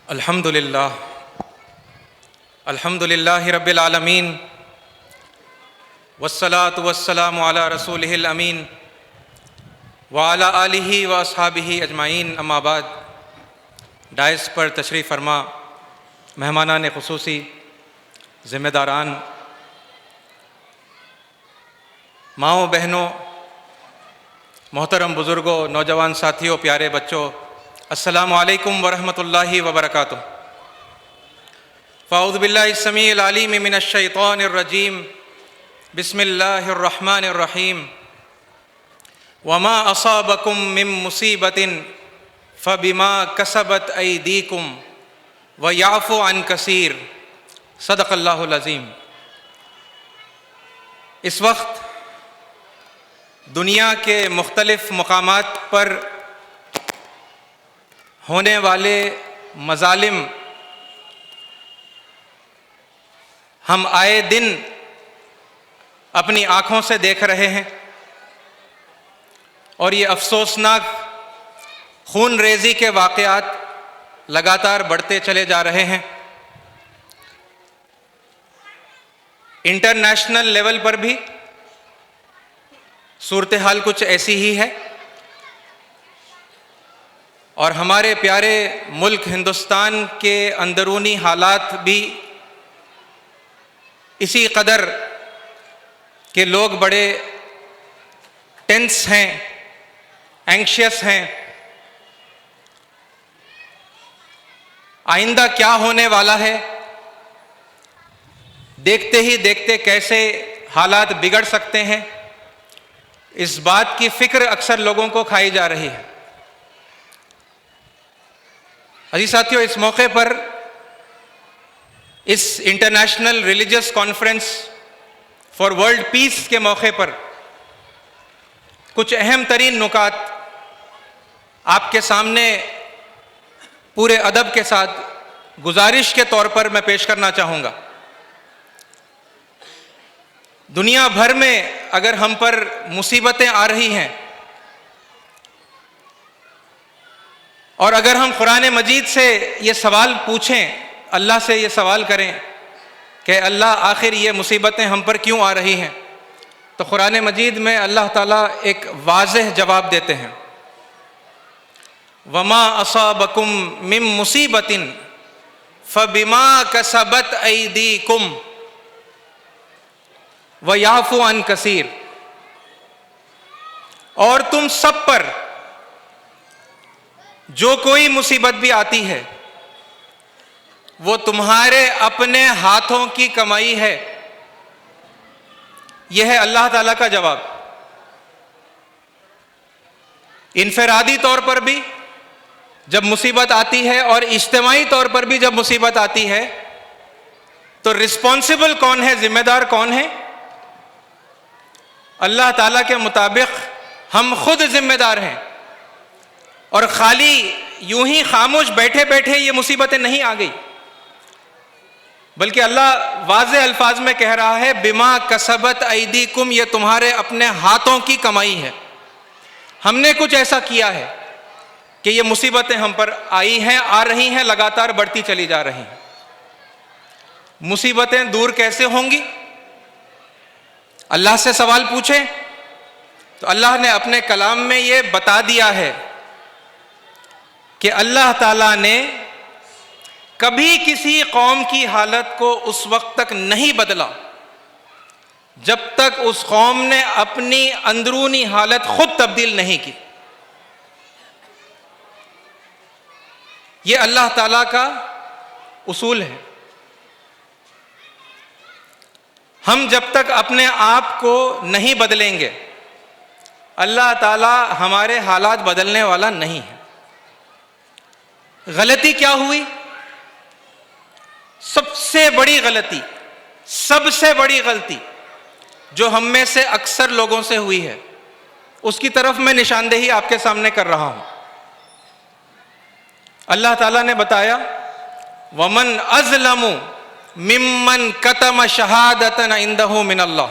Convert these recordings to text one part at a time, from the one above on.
الحمدللہ رب العالمین والصلاة والسلام علی رسولہ الامین وعلی آلہ واصحابہ اجمعین، اما بعد۔ ڈائس پر تشریف فرما مہمانان خصوصی، ذمہ داران، ماؤں بہنوں، محترم بزرگوں، نوجوان ساتھیوں، پیارے بچوں، السلام علیکم ورحمۃ اللہ وبرکاتہ۔ فاعوذ باللہ السمیع العلیم من الشیطان الرجیم، بسم اللہ الرحمن الرحیم۔ وما اصابکم من مصیبۃ فبما کسبت ایدیکم ویعفو عن کثیر، صدق اللہ العظیم۔ اس وقت دنیا کے مختلف مقامات پر ہونے والے مظالم ہم آئے دن اپنی آنکھوں سے دیکھ رہے ہیں، اور یہ افسوسناک خون ریزی کے واقعات لگاتار بڑھتے چلے جا رہے ہیں۔ انٹرنیشنل لیول پر بھی صورتحال کچھ ایسی ہی ہے، اور ہمارے پیارے ملک ہندوستان کے اندرونی حالات بھی اسی قدر کہ لوگ بڑے ٹینس ہیں، اینکشیس ہیں۔ آئندہ کیا ہونے والا ہے، دیکھتے ہی دیکھتے کیسے حالات بگڑ سکتے ہیں، اس بات کی فکر اکثر لوگوں کو کھائی جا رہی ہے۔ عزیز ساتھیوں، اس موقع پر، اس international religious conference for world peace کے موقع پر کچھ اہم ترین نکات آپ کے سامنے پورے ادب کے ساتھ گزارش کے طور پر میں پیش کرنا چاہوں گا۔ دنیا بھر میں اگر ہم پر مصیبتیں آ رہی ہیں، اور اگر ہم قرآن مجید سے یہ سوال پوچھیں، اللہ سے یہ سوال کریں کہ اللہ آخر یہ مصیبتیں ہم پر کیوں آ رہی ہیں، تو قرآن مجید میں اللہ تعالیٰ ایک واضح جواب دیتے ہیں۔ وما اصابکم من مصیبت فبما کسبت ایدیکم ویعفو عن کثیر، اور تم سب پر جو کوئی مصیبت بھی آتی ہے وہ تمہارے اپنے ہاتھوں کی کمائی ہے۔ یہ ہے اللہ تعالیٰ کا جواب۔ انفرادی طور پر بھی جب مصیبت آتی ہے، اور اجتماعی طور پر بھی جب مصیبت آتی ہے، تو رسپانسبل کون ہے، ذمہ دار کون ہے؟ اللہ تعالیٰ کے مطابق ہم خود ذمہ دار ہیں، اور خالی یوں ہی خاموش بیٹھے بیٹھے یہ مصیبتیں نہیں آ گئی، بلکہ اللہ واضح الفاظ میں کہہ رہا ہے بما کسبت ایدیکم، یہ تمہارے اپنے ہاتھوں کی کمائی ہے۔ ہم نے کچھ ایسا کیا ہے کہ یہ مصیبتیں ہم پر آئی ہیں، آ رہی ہیں، لگاتار بڑھتی چلی جا رہی ہیں۔ مصیبتیں دور کیسے ہوں گی؟ اللہ سے سوال پوچھیں تو اللہ نے اپنے کلام میں یہ بتا دیا ہے کہ اللہ تعالیٰ نے کبھی کسی قوم کی حالت کو اس وقت تک نہیں بدلا جب تک اس قوم نے اپنی اندرونی حالت خود تبدیل نہیں کی۔ یہ اللہ تعالیٰ کا اصول ہے۔ ہم جب تک اپنے آپ کو نہیں بدلیں گے، اللہ تعالیٰ ہمارے حالات بدلنے والا نہیں ہے۔ غلطی کیا ہوئی؟ سب سے بڑی غلطی، سب سے بڑی غلطی جو ہم میں سے اکثر لوگوں سے ہوئی ہے، اس کی طرف میں نشاندہی آپ کے سامنے کر رہا ہوں۔ اللہ تعالیٰ نے بتایا وَمَنْ أَظْلَمُ مِمَّنْ كَتَمَ شَهَادَةً عِنْدَهُ مِنَ اللَّهِ،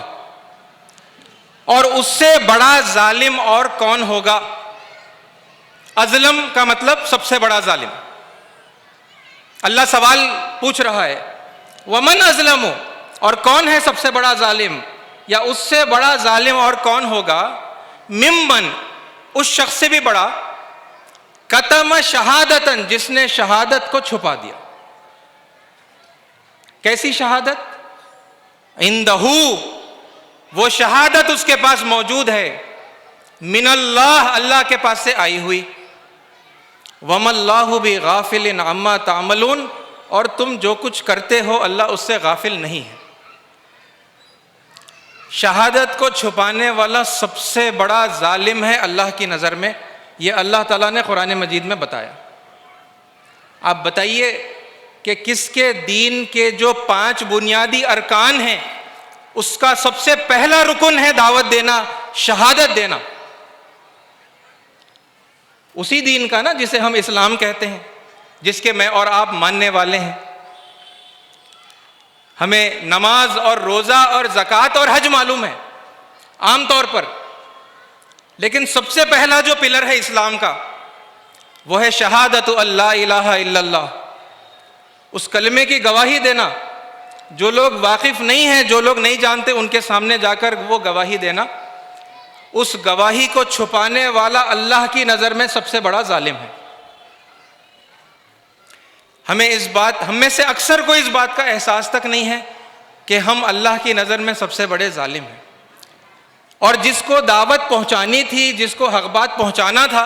اور اس سے بڑا ظالم اور کون ہوگا؟ ازلم کا مطلب سب سے بڑا ظالم۔ اللہ سوال پوچھ رہا ہے ومن اظلم، اور کون ہے سب سے بڑا ظالم، یا اس سے بڑا ظالم اور کون ہوگا، ممن، اس شخص سے بھی بڑا، کتم شہادتن، جس نے شہادت کو چھپا دیا۔ کیسی شہادت؟ عندہ، وہ شہادت اس کے پاس موجود ہے، من اللہ، اللہ کے پاس سے آئی ہوئی، وما اللہ بغافل عما تعملون، اور تم جو کچھ کرتے ہو اللہ اس سے غافل نہیں ہے۔ شہادت کو چھپانے والا سب سے بڑا ظالم ہے اللہ کی نظر میں، یہ اللہ تعالیٰ نے قرآن مجید میں بتایا۔ آپ بتائیے کہ کس کے دین کے جو 5 بنیادی ارکان ہیں اس کا سب سے پہلا رکن ہے دعوت دینا، شہادت دینا۔ اسی دین کا نا جسے ہم اسلام کہتے ہیں، جس کے میں اور آپ ماننے والے ہیں۔ ہمیں نماز اور روزہ اور زکوٰۃ اور حج معلوم ہے عام طور پر، لیکن سب سے پہلا جو پلر ہے اسلام کا وہ ہے شہادت اللہ الہ الا اللہ، اس کلمے کی گواہی دینا۔ جو لوگ واقف نہیں ہیں، جو لوگ نہیں جانتے، ان کے سامنے جا کر وہ گواہی دینا۔ اس گواہی کو چھپانے والا اللہ کی نظر میں سب سے بڑا ظالم ہے۔ ہم میں سے اکثر کو اس بات کا احساس تک نہیں ہے کہ ہم اللہ کی نظر میں سب سے بڑے ظالم ہیں، اور جس کو دعوت پہنچانی تھی، جس کو حق بات پہنچانا تھا،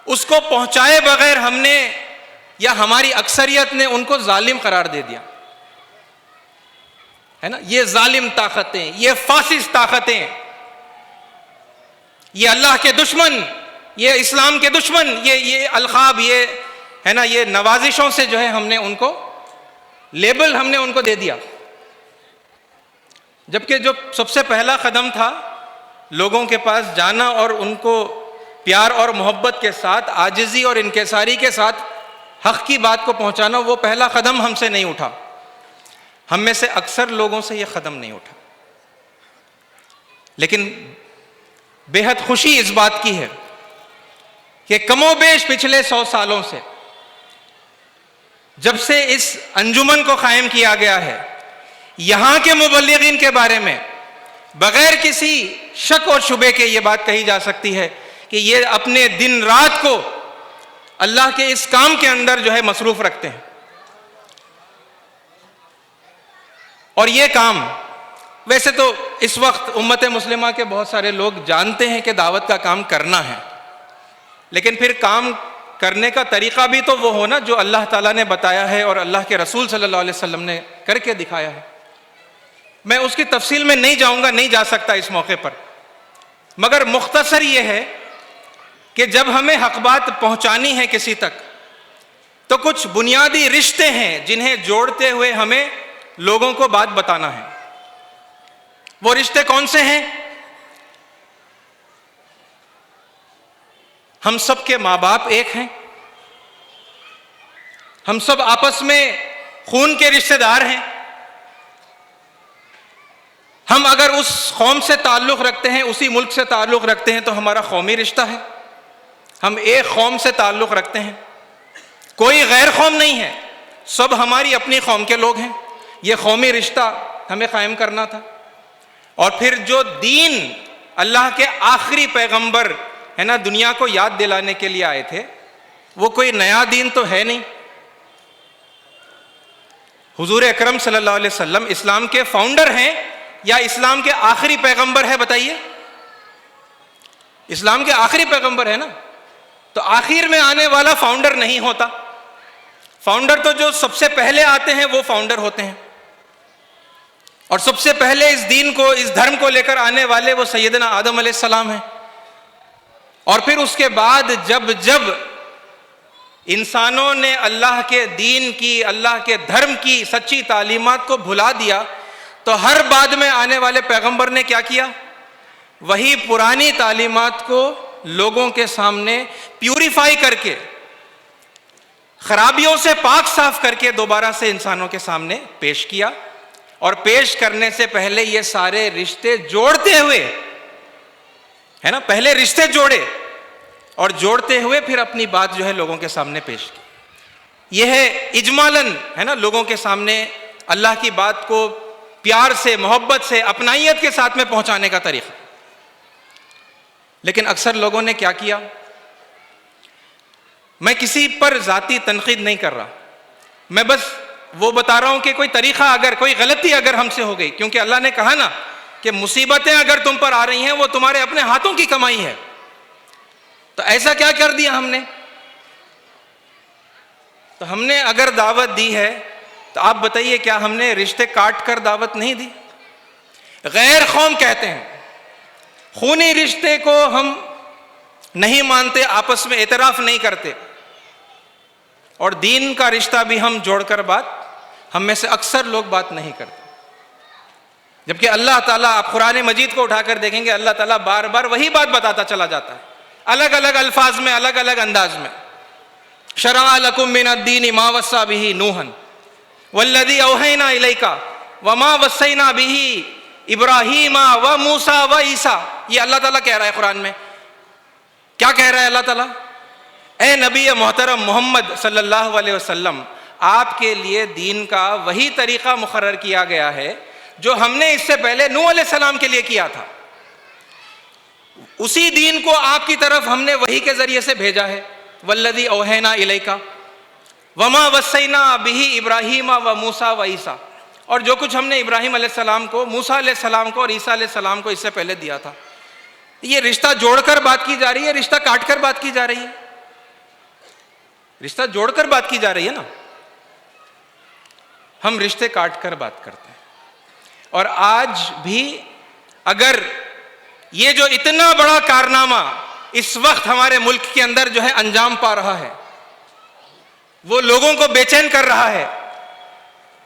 اس کو پہنچائے بغیر ہم نے یا ہماری اکثریت نے ان کو ظالم قرار دے دیا ہے نا۔ یہ ظالم طاقتیں، یہ فاسد طاقتیں، یہ اللہ کے دشمن، یہ اسلام کے دشمن، یہ القاب، یہ ہے نا، یہ نوازشوں سے جو ہے ہم نے ان کو لیبل ہم نے ان کو دے دیا، جبکہ جو سب سے پہلا قدم تھا لوگوں کے پاس جانا اور ان کو پیار اور محبت کے ساتھ، عاجزی اور انکساری کے ساتھ حق کی بات کو پہنچانا، وہ پہلا قدم ہم سے نہیں اٹھا۔ ہم میں سے اکثر لوگوں سے یہ قدم نہیں اٹھا، لیکن بے حد خوشی اس بات کی ہے کہ کم و بیش پچھلے 100 سالوں سے، جب سے اس انجمن کو قائم کیا گیا ہے، یہاں کے مبلغین کے بارے میں بغیر کسی شک اور شبے کے یہ بات کہی جا سکتی ہے کہ یہ اپنے دن رات کو اللہ کے اس کام کے اندر جو ہے مصروف رکھتے ہیں۔ اور یہ کام ویسے تو اس وقت امت مسلمہ کے بہت سارے لوگ جانتے ہیں کہ دعوت کا کام کرنا ہے، لیکن پھر کام کرنے کا طریقہ بھی تو وہ ہونا جو اللہ تعالیٰ نے بتایا ہے اور اللہ کے رسول صلی اللہ علیہ وسلم نے کر کے دکھایا ہے۔ میں اس کی تفصیل میں نہیں جاؤں گا، نہیں جا سکتا اس موقع پر، مگر مختصر یہ ہے کہ جب ہمیں حق بات پہنچانی ہے کسی تک، تو کچھ بنیادی رشتے ہیں جنہیں جوڑتے ہوئے ہمیں لوگوں کو بات بتانا ہے۔ وہ رشتے کون سے ہیں؟ ہم سب کے ماں باپ ایک ہیں، ہم سب آپس میں خون کے رشتے دار ہیں۔ ہم اگر اس قوم سے تعلق رکھتے ہیں، اسی ملک سے تعلق رکھتے ہیں، تو ہمارا قومی رشتہ ہے، ہم ایک قوم سے تعلق رکھتے ہیں، کوئی غیر قوم نہیں ہے، سب ہماری اپنی قوم کے لوگ ہیں۔ یہ قومی رشتہ ہمیں قائم کرنا تھا۔ اور پھر جو دین اللہ کے آخری پیغمبر ہے نا دنیا کو یاد دلانے کے لیے آئے تھے، وہ کوئی نیا دین تو ہے نہیں۔ حضور اکرم صلی اللہ علیہ وسلم اسلام کے فاؤنڈر ہیں یا اسلام کے آخری پیغمبر ہے؟ بتائیے۔ اسلام کے آخری پیغمبر ہے نا، تو آخر میں آنے والا فاؤنڈر نہیں ہوتا۔ فاؤنڈر تو جو سب سے پہلے آتے ہیں وہ فاؤنڈر ہوتے ہیں، اور سب سے پہلے اس دین کو، اس دھرم کو لے کر آنے والے وہ سیدنا آدم علیہ السلام ہیں۔ اور پھر اس کے بعد جب جب انسانوں نے اللہ کے دین کی، اللہ کے دھرم کی سچی تعلیمات کو بھلا دیا، تو ہر بعد میں آنے والے پیغمبر نے کیا کیا؟ وہی پرانی تعلیمات کو لوگوں کے سامنے پیوریفائی کر کے، خرابیوں سے پاک صاف کر کے دوبارہ سے انسانوں کے سامنے پیش کیا۔ اور پیش کرنے سے پہلے یہ سارے رشتے جوڑتے ہوئے ہے نا، پہلے رشتے جوڑے اور جوڑتے ہوئے پھر اپنی بات جو ہے لوگوں کے سامنے پیش کی۔ یہ ہے اجمالاً، ہے نا، لوگوں کے سامنے اللہ کی بات کو پیار سے، محبت سے، اپنائیت کے ساتھ میں پہنچانے کا طریقہ۔ لیکن اکثر لوگوں نے کیا کیا، میں کسی پر ذاتی تنقید نہیں کر رہا، میں بس وہ بتا رہا ہوں کہ کوئی طریقہ اگر، کوئی غلطی اگر ہم سے ہو گئی، کیونکہ اللہ نے کہا نا کہ مصیبتیں اگر تم پر آ رہی ہیں وہ تمہارے اپنے ہاتھوں کی کمائی ہے، تو ایسا کیا کر دیا ہم نے؟ تو ہم نے اگر دعوت دی ہے تو آپ بتائیے کیا ہم نے رشتے کاٹ کر دعوت نہیں دی؟ غیر قوم کہتے ہیں، خونی رشتے کو ہم نہیں مانتے، آپس میں اعتراف نہیں کرتے، اور دین کا رشتہ بھی ہم جوڑ کر بات، ہم میں سے اکثر لوگ بات نہیں کرتے۔ جبکہ اللہ تعالیٰ، آپ قرآن مجید کو اٹھا کر دیکھیں گے، اللہ تعالیٰ بار بار وہی بات بتاتا چلا جاتا ہے، الگ الگ الفاظ میں، الگ الگ انداز میں۔ شرع لکم من الدین ما وصی بہ نوحا والذی اوحینا الیک وما وصینا بہ ابراہیم وموسیٰ وعیسیٰ، یہ اللہ تعالیٰ کہہ رہا ہے قرآن میں۔ کیا کہہ رہا ہے اللہ تعالیٰ؟ اے نبی محترم محمد صلی اللہ علیہ وسلم، آپ کے لیے دین کا وہی طریقہ مقرر کیا گیا ہے جو ہم نے اس سے پہلے نوح علیہ السلام کے لیے کیا تھا، اسی دین کو آپ کی طرف ہم نے وحی کے ذریعے سے بھیجا ہے۔ والذی اوحینا الیک وما وصینا بہ ابراہیم وموسیٰ وعیسیٰ، اور جو کچھ ہم نے ابراہیم علیہ السلام کو، موسیٰ علیہ السلام کو اور عیسیٰ علیہ السلام کو اس سے پہلے دیا تھا۔ یہ رشتہ جوڑ کر بات کی جا رہی ہے، رشتہ کاٹ کر بات کی جا رہی ہے؟ رشتہ جوڑ کر بات کی جا رہی ہے نا، ہم رشتے کاٹ کر بات کرتے ہیں۔ اور آج بھی اگر یہ جو اتنا بڑا کارنامہ اس وقت ہمارے ملک کے اندر جو ہے انجام پا رہا ہے، وہ لوگوں کو بے چین کر رہا ہے،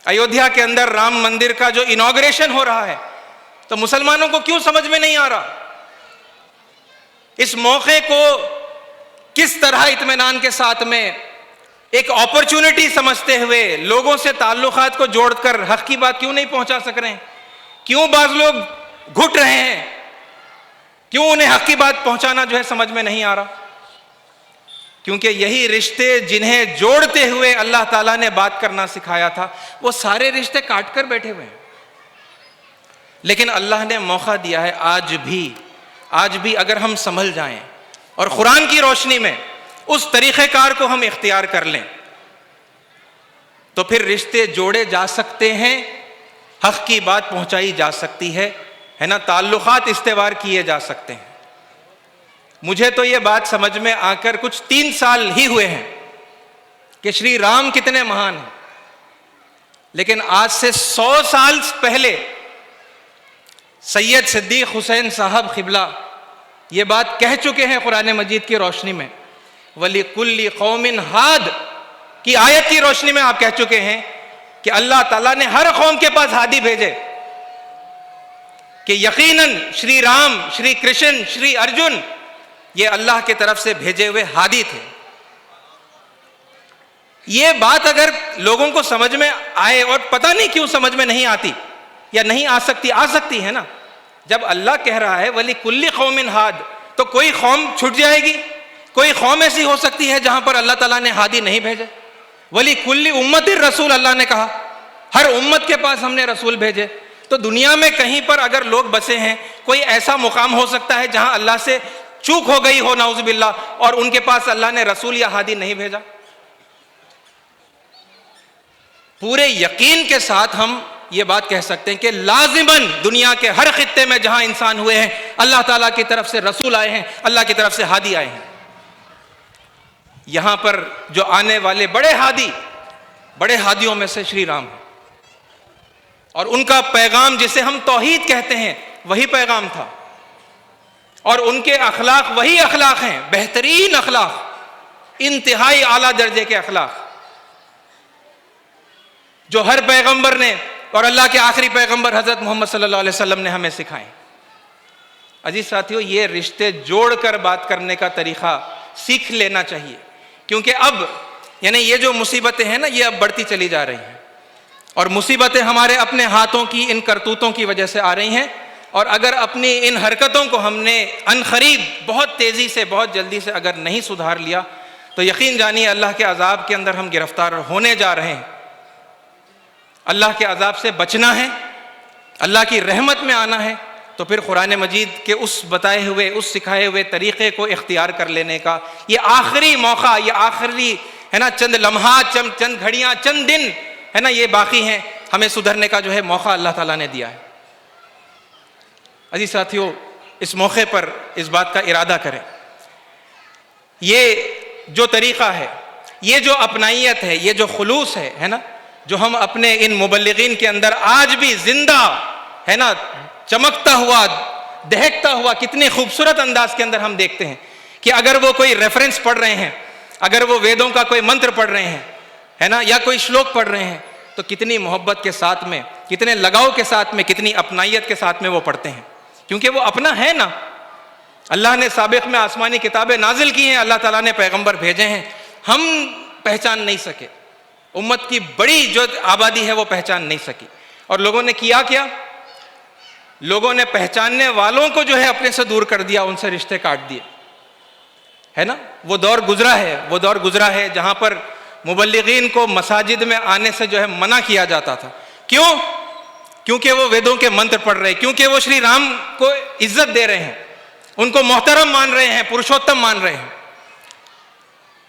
ایودھیا کے اندر رام مندر کا جو انوگریشن ہو رہا ہے، تو مسلمانوں کو کیوں سمجھ میں نہیں آ رہا؟ اس موقع کو کس طرح اطمینان کے ساتھ میں ایک اپرچونٹی سمجھتے ہوئے لوگوں سے تعلقات کو جوڑ کر حق کی بات کیوں نہیں پہنچا سک رہے ہیں؟ کیوں بعض لوگ گھٹ رہے ہیں؟ کیوں انہیں حق کی بات پہنچانا جو ہے سمجھ میں نہیں آ رہا؟ کیونکہ یہی رشتے جنہیں جوڑتے ہوئے اللہ تعالیٰ نے بات کرنا سکھایا تھا، وہ سارے رشتے کاٹ کر بیٹھے ہوئے ہیں۔ لیکن اللہ نے موقع دیا ہے آج بھی اگر ہم سنبھل جائیں اور قرآن کی روشنی میں اس طریقہ کار کو ہم اختیار کر لیں، تو پھر رشتے جوڑے جا سکتے ہیں، حق کی بات پہنچائی جا سکتی ہے نا، تعلقات استوار کیے جا سکتے ہیں۔ مجھے تو یہ بات سمجھ میں آ کر کچھ 3 سال ہی ہوئے ہیں کہ شری رام کتنے مہان ہیں، لیکن آج سے 100 سال پہلے سید صدیق حسین صاحب قبلہ یہ بات کہہ چکے ہیں قرآن مجید کی روشنی میں، وَلِكُلِّ قَوْمٍ ہاد کی آیت کی روشنی میں آپ کہہ چکے ہیں کہ اللہ تعالیٰ نے ہر قوم کے پاس ہادی بھیجے، کہ یقیناً شری رام، شری کرشن، شری ارجن یہ اللہ کی طرف سے بھیجے ہوئے ہادی تھے۔ یہ بات اگر لوگوں کو سمجھ میں آئے، اور پتہ نہیں کیوں سمجھ میں نہیں آتی یا نہیں آ سکتی ہے نا، جب اللہ کہہ رہا ہے وَلِكُلِّ قَوْمٍ ہاد، تو کوئی قوم چھٹ جائے گی، کوئی قوم ایسی ہو سکتی ہے جہاں پر اللہ تعالیٰ نے ہادی نہیں بھیجے۔ وَلِكُلِّ أُمَّةٍ رسول، اللہ نے کہا ہر امت کے پاس ہم نے رسول بھیجے۔ تو دنیا میں کہیں پر اگر لوگ بسے ہیں، کوئی ایسا مقام ہو سکتا ہے جہاں اللہ سے چوک ہو گئی ہو نعوذ باللہ، اور ان کے پاس اللہ نے رسول یا ہادی نہیں بھیجا؟ پورے یقین کے ساتھ ہم یہ بات کہہ سکتے ہیں کہ لازماً دنیا کے ہر خطے میں جہاں انسان ہوئے ہیں، اللہ تعالیٰ کی طرف سے رسول آئے ہیں، اللہ کی طرف سے ہادی آئے ہیں۔ یہاں پر جو آنے والے بڑے ہادیوں میں سے شری رام ہیں، اور ان کا پیغام جسے ہم توحید کہتے ہیں وہی پیغام تھا، اور ان کے اخلاق وہی اخلاق ہیں، بہترین اخلاق، انتہائی اعلیٰ درجے کے اخلاق جو ہر پیغمبر نے اور اللہ کے آخری پیغمبر حضرت محمد صلی اللہ علیہ وسلم نے ہمیں سکھائے۔ عزیز ساتھیو، یہ رشتے جوڑ کر بات کرنے کا طریقہ سیکھ لینا چاہیے، کیونکہ اب یعنی یہ جو مصیبتیں ہیں نا، یہ اب بڑھتی چلی جا رہی ہیں، اور مصیبتیں ہمارے اپنے ہاتھوں کی ان کرتوتوں کی وجہ سے آ رہی ہیں، اور اگر اپنی ان حرکتوں کو ہم نے عنقریب بہت تیزی سے، بہت جلدی سے اگر نہیں سدھار لیا تو یقین جانیے اللہ کے عذاب کے اندر ہم گرفتار ہونے جا رہے ہیں. اللہ کے عذاب سے بچنا ہے، اللہ کی رحمت میں آنا ہے، تو پھر قرآن مجید کے اس بتائے ہوئے، اس سکھائے ہوئے طریقے کو اختیار کر لینے کا یہ آخری موقع، یہ آخری ہے نا چند لمحات، چند گھڑیاں، چند دن ہے نا یہ باقی ہیں، ہمیں سدھرنے کا جو ہے موقع اللہ تعالیٰ نے دیا ہے. عزیز ساتھیوں، اس موقع پر اس بات کا ارادہ کریں، یہ جو طریقہ ہے، یہ جو اپنائیت ہے، یہ جو خلوص ہے نا، جو ہم اپنے ان مبلغین کے اندر آج بھی زندہ ہے نا چمکتا ہوا، دہکتا ہوا، کتنے خوبصورت انداز کے اندر ہم دیکھتے ہیں کہ اگر وہ کوئی ریفرنس پڑھ رہے ہیں، اگر وہ ویدوں کا کوئی منتر پڑھ رہے ہیں ہے نا، یا کوئی شلوک پڑھ رہے ہیں، تو کتنی محبت کے ساتھ میں، کتنے لگاؤ کے ساتھ میں، کتنی اپنائیت کے ساتھ میں وہ پڑھتے ہیں، کیونکہ وہ اپنا ہے نا. اللہ نے سابق میں آسمانی کتابیں نازل کی ہیں، اللہ تعالیٰ نے پیغمبر بھیجے ہیں، ہم پہچان نہیں سکے، امت کی بڑی جو آبادی ہے وہ پہچان نہیں سکی. اور لوگوں نے کیا کیا؟ لوگوں نے پہچاننے والوں کو جو ہے اپنے سے دور کر دیا، ان سے رشتے کاٹ دیے ہے نا. وہ دور گزرا ہے جہاں پر مبلغین کو مساجد میں آنے سے جو ہے منع کیا جاتا تھا. کیوں؟ کیونکہ وہ ویدوں کے منتر پڑھ رہے ہیں، کیونکہ وہ شری رام کو عزت دے رہے ہیں، ان کو محترم مان رہے ہیں، پرشوتم مان رہے ہیں.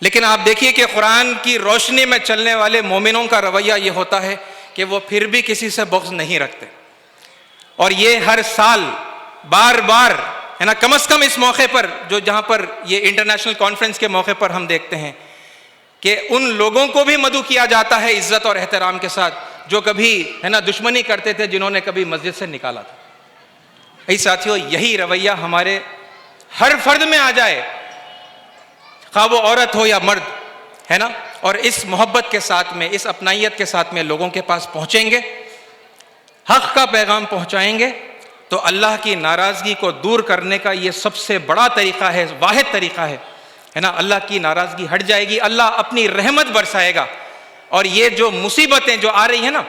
لیکن آپ دیکھیے کہ قرآن کی روشنی میں چلنے والے مومنوں کا رویہ یہ ہوتا ہے کہ وہ پھر بھی کسی سے بغض نہیں رکھتے. اور یہ ہر سال بار بار ہے نا، کم از کم اس موقع پر جو جہاں پر یہ انٹرنیشنل کانفرنس کے موقع پر ہم دیکھتے ہیں کہ ان لوگوں کو بھی مدعو کیا جاتا ہے عزت اور احترام کے ساتھ جو کبھی ہے نا دشمنی کرتے تھے، جنہوں نے کبھی مسجد سے نکالا تھا. اے ساتھیوں، یہی رویہ ہمارے ہر فرد میں آ جائے، خواہ وہ عورت ہو یا مرد ہے نا، اور اس محبت کے ساتھ میں، اس اپنائیت کے ساتھ میں لوگوں کے پاس پہنچیں گے، حق کا پیغام پہنچائیں گے، تو اللہ کی ناراضگی کو دور کرنے کا یہ سب سے بڑا طریقہ ہے، واحد طریقہ ہے نا. اللہ کی ناراضگی ہٹ جائے گی، اللہ اپنی رحمت برسائے گا، اور یہ جو مصیبتیں جو آ رہی ہیں نا،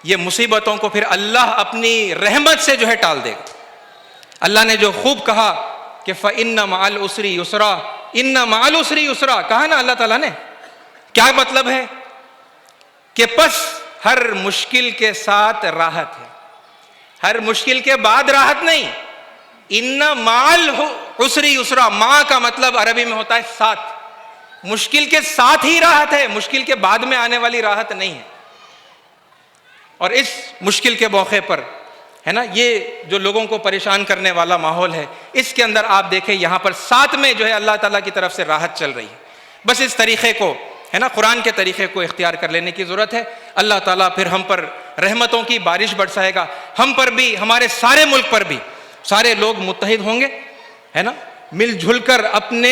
یہ مصیبتوں کو پھر اللہ اپنی رحمت سے جو ہے ٹال دے گا. اللہ نے جو خوب کہا کہ فَإِنَّ مَعَ الْعُسْرِ يُسْرًا، إِنَّ مَعَ الْعُسْرِ يُسْرًا، کہا نا اللہ تعالیٰ نے. کیا مطلب ہے؟ کہ پس ہر مشکل کے ساتھ راحت ہے، ہر مشکل کے بعد راحت نہیں. ان مع العسر یسرا، مع کا مطلب عربی میں ہوتا ہے ساتھ، مشکل کے ساتھ ہی راحت ہے، مشکل کے بعد میں آنے والی راحت نہیں ہے. اور اس مشکل کے موقع پر ہے نا، یہ جو لوگوں کو پریشان کرنے والا ماحول ہے، اس کے اندر آپ دیکھیں یہاں پر ساتھ میں جو ہے اللہ تعالیٰ کی طرف سے راحت چل رہی ہے. بس اس طریقے کو ہے نا، قرآن کے طریقے کو اختیار کر لینے کی ضرورت ہے. اللہ تعالیٰ پھر ہم پر رحمتوں کی بارش برسائے گا، ہم پر بھی، ہمارے سارے ملک پر بھی سارے لوگ متحد ہوں گے ہے نا، مل جھل کر اپنے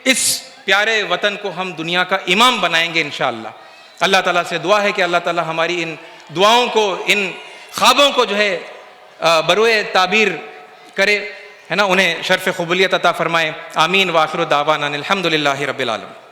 اس پیارے وطن کو ہم دنیا کا امام بنائیں گے انشاءاللہ. اللہ تعالیٰ سے دعا ہے کہ اللہ تعالیٰ ہماری ان دعاؤں کو، ان خوابوں کو جو ہے بروئے تعبیر کرے ہے نا، انہیں شرف قبولیت عطا فرمائے. آمین. وآخر دعوانا الحمدللہ رب العالمین.